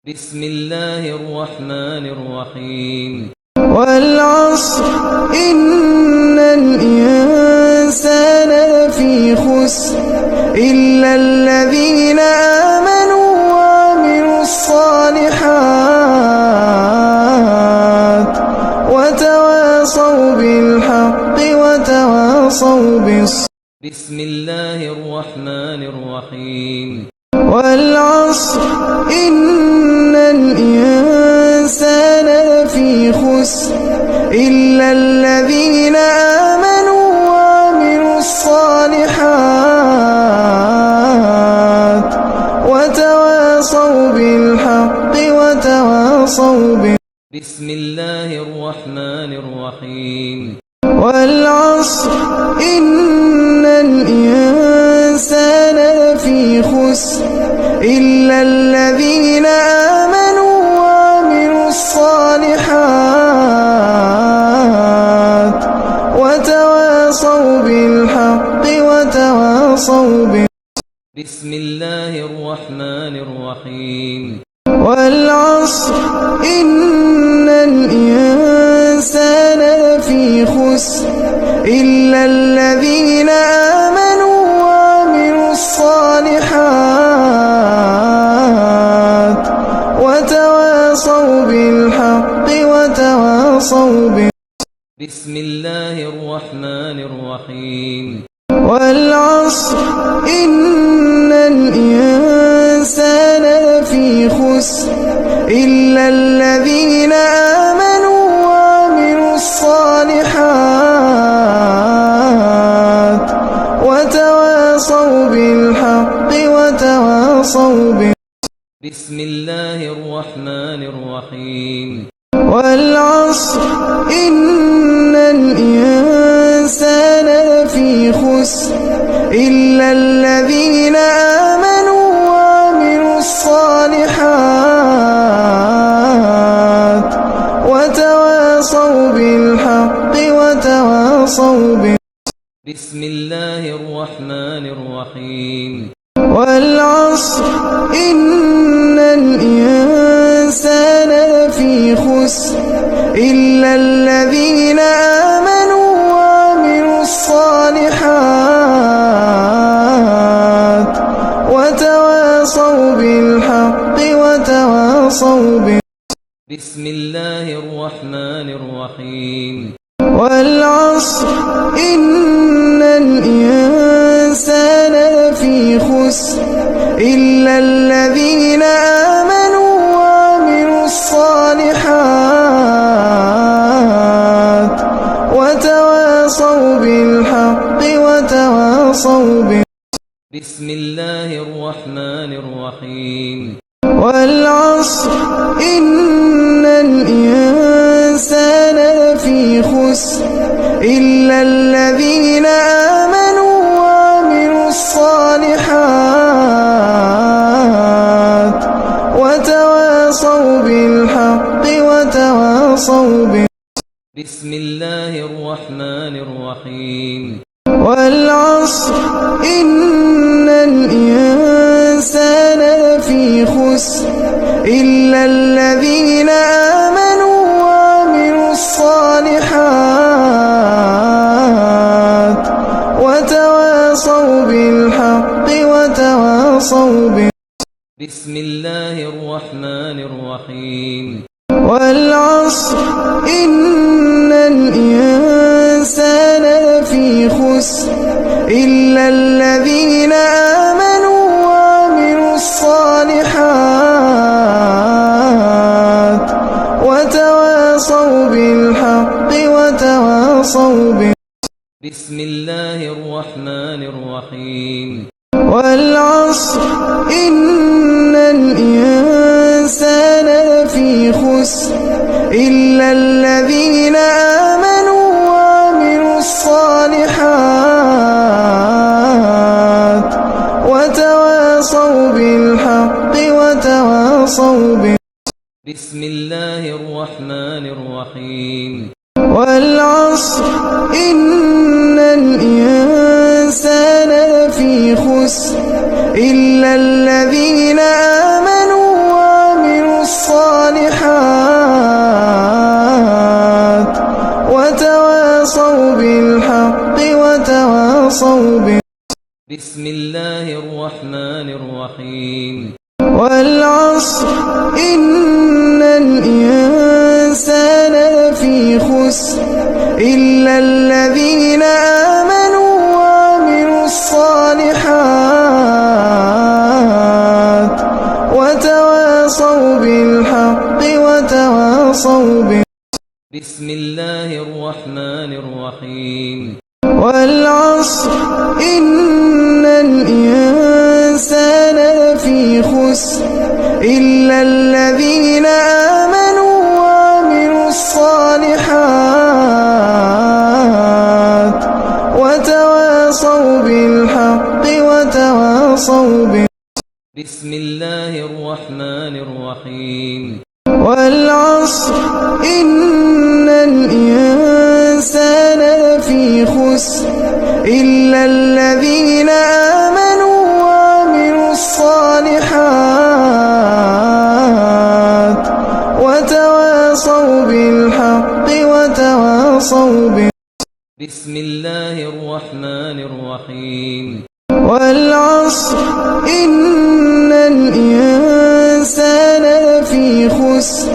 بسم الله الرحمن الرحيم. والعصر إن الإنسان لفي خسر إلا الذين آمنوا وعملوا الصالحات وتواصوا بالحق وتواصوا بالصبر. بسم الله الرحمن الرحيم. والعصر إن الإنسان لفي خسر إلا الذين آمنوا وعملوا الصالحات وتواصوا بالحق وتواصوا بالصبر. بسم الله الرحمن الرحيم. والعصر إن الإنسان لفي خسر إلا الذين آمنوا وعملوا الصالحات وتواصوا بالحق وتواصوا بالصبر. بسم الله الرحمن الرحيم. والعصر إن الإنسان لفي خسر إلا الذين آمنوا وعملوا الصالحات وتواصوا بالحق وتواصوا بالصبر. بسم الله الرحمن الرحيم. والعصر إن الإنسان لفي خسر إلا الذين آمنوا وعملوا الصالحات وتواصوا بالحق وتواصوا بالصبر. بسم الله الرحمن الرحيم. والعصر إن الإنسان لفي خسر إلا الذين آمنوا وعملوا الصالحات وتواصوا بالحق وتواصوا بالصبر. بسم الله الرحمن الرحيم. والعصر إن الإنسان لفي خسر إلا الذين آمنوا وعملوا الصالحات وتواصوا بالحق وتواصوا بالصبر. بسم الله الرحمن الرحيم. والعصر إن الإنسان لفي خسر إلا الذين آمنوا وعملوا الصالحات وتواصوا بالحق وتواصوا بالصبر. بسم الله الرحمن الرحيم. والعصر إن الإنسان لفي خسر إلا الذين آمنوا وعملوا الصالحات وتواصوا بالحق وتواصوا بالصبر. بسم الله الرحمن الرحيم. والعصر إن الإنسان لفي خسر إلا الذين آمنوا وعملوا الصالحات وتواصوا بالحق وتواصوا بالصبر. بسم الله الرحمن الرحيم. والعصر إن الإنسان لفي خسر إلا الذين آمنوا وعملوا الصالحات وتواصوا بالحق وتواصوا بالصبر. بسم الله الرحمن الرحيم. والعصر إن الإنسان لفي خسر إلا الذين آمنوا وعملوا الصالحات وتواصوا بالحق وتواصوا بالصبر. بسم الله الرحمن الرحيم. والعصر إن الإنسان لفي خسر إلا الذين آمنوا وعملوا الرحيم والعصر إن الإنسان لفي خسر إلا الذين آمنوا وعملوا الصالحات وتواصوا بالحق وتواصوا بسم الله الرحمن الرحيم والعصر إن الإنسان لفي خسر إلا الذين آمنوا وعملوا الصالحات وتواصوا بالحق وتواصوا بسم الله الرحمن الرحيم والعصر إن الإنسان لفي خسر إلا الذين آمنوا وعملوا الصالحات وتواصوا بالحق وتواصوا بسم الله الرحمن الرحيم والعصر إن الإنسان لفي خسر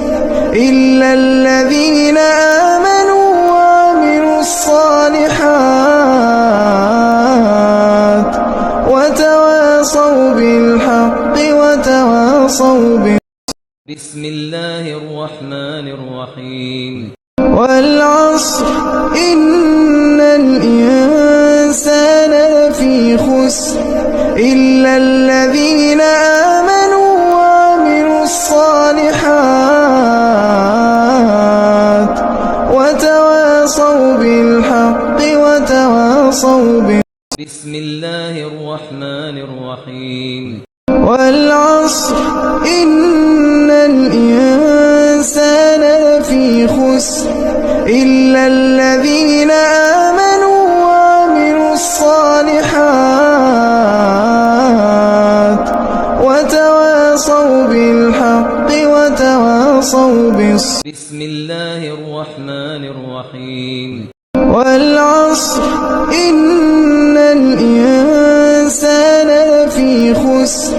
إلا الذين آمنوا وعملوا الصالحات وتواصوا بالحق وتواصوا بسم الله الرحمن الرحيم والعصر إن الإنسان لفي خسر إلا الذين آمنوا وعملوا الصالحات وتواصوا بالحق وتواصوا بسم الله الرحمن الرحيم والعصر إن الإنسان لفي خسر إلا الذين آمنوا وعملوا الصالحات وتواصوا بالحق وتواصوا بسم الله الرحمن الرحيم والعصر إن الإنسان لفي خسر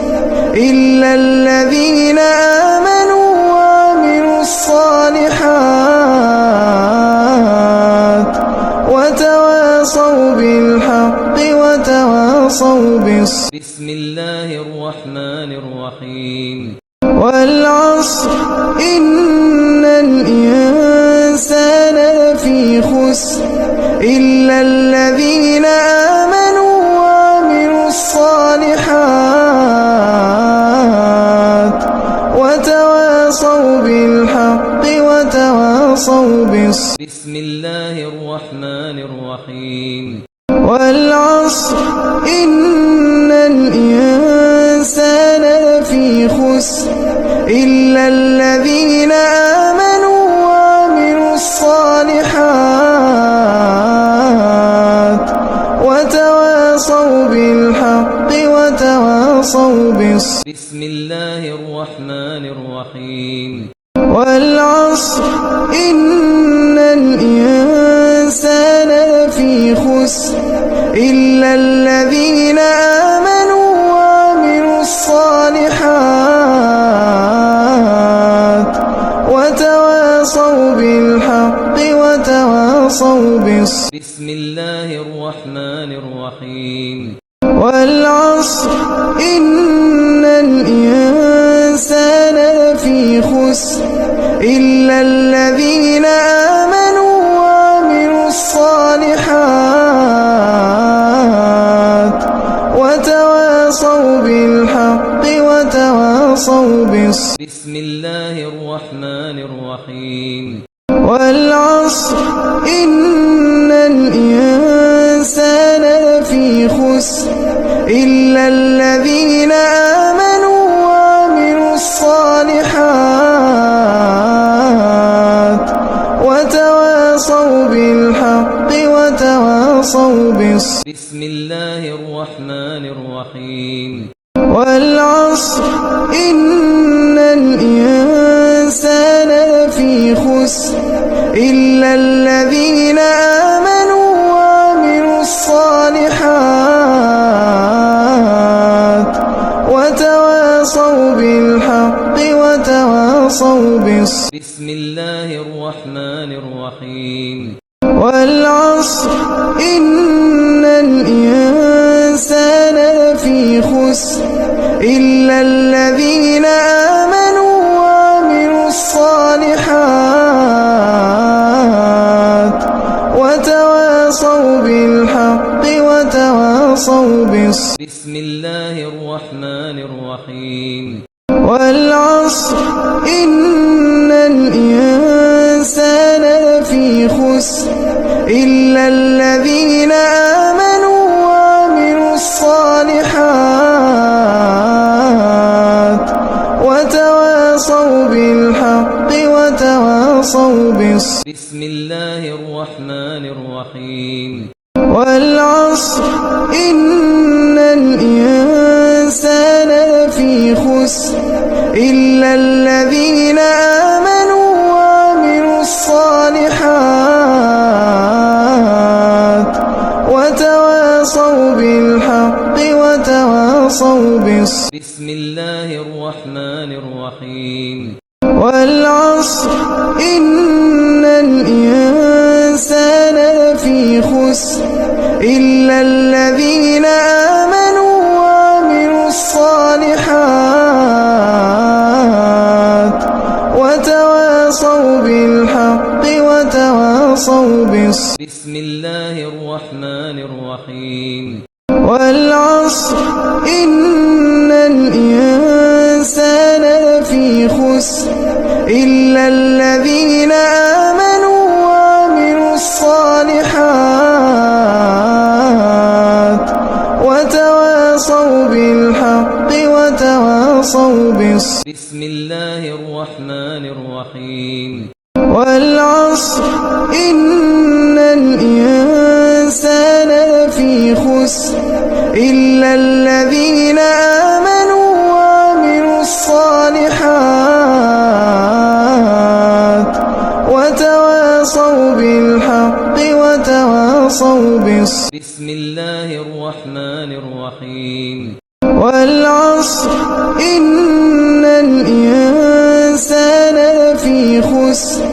إلا الذين آمنوا وعملوا الصالحات وتواصوا بالحق وتواصوا بسم الله الرحمن الرحيم والعصر إن الإنسان لفي خسر إلا الذين آمنوا وعملوا الصالحات وتواصوا بالحق وتواصوا بسم الله الرحمن الرحيم والعصر إن الإنسان لفي خسر إلا الذين آمنوا وعملوا الصالحات وتواصوا بالحق وتواصوا بسم الله الرحمن الرحيم والعصر إن الإنسان لفي خسر إلا الذين آمنوا وعملوا الصالحات وتواصوا بالحق وتواصوا بسم الله الرحمن الرحيم والعصر إن الإنسان لفي خسر إلا الذين آمنوا وعملوا الصالحات وتواصوا بالحق وتواصوا بسم الله الرحمن الرحيم والعصر إن الإنسان لفي خسر إلا الذين آمنوا وعملوا الصالحات وتواصوا بالحق وتواصوا بسم الله الرحمن الرحيم والعصر إن الإنسان لفي خسر إلا الذين آمنوا وعملوا الصالحات وتواصوا بالصبر. بسم الله الرحمن الرحيم. والعصر إن الإنسان لفي خسر إلا الذين آمنوا وعملوا الصالحات وتواصوا بالحق وتواصوا بالصبر. بسم الله الرحمن الرحيم. والعصر إن الإنسان لفي خسر إلا الذين آمنوا وعملوا الصالحات وتواصوا بالحق وتواصوا بالصبر. بسم الله الرحمن الرحيم. والعصر إن الإنسان لفي خسر إلا الذين آمنوا وعملوا الصالحات وتواصوا بالحق وتواصوا بالصبر. بسم الله الرحمن الرحيم. والعصر إن الإنسان لفي خسر إلا الذين آمنوا وعملوا الصالحات وتواصوا بالحق وتواصوا بالصبر. بسم الله الرحمن الرحيم. والعصر إن الإنسان لفي خسر إلا الذين آمنوا وعملوا الصالحات وتواصوا بالحق وتواصوا بالصبر. بسم الله الرحمن الرحيم. والعصر إن الإنسان لفي خسر إلا الذين آمنوا وعملوا الصالحات وتواصوا بالحق وتواصوا بالصبر. بسم الله الرحمن الرحيم. والعصر إن الإنسان لفي خسر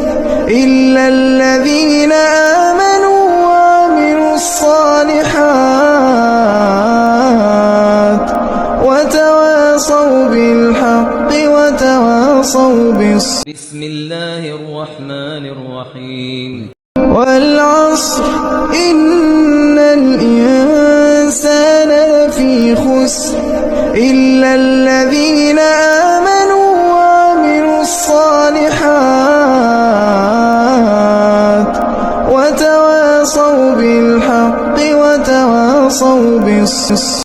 إلا الذين آمنوا وعملوا الصالحات وتواصوا بالحق وتواصوا بالصبر. بسم الله الرحمن الرحيم. والعصر إن الإنسان لفي خسر إلا الذين آمنوا وعملوا الصالحات وتواصوا بالحق وتواصوا بالصبر.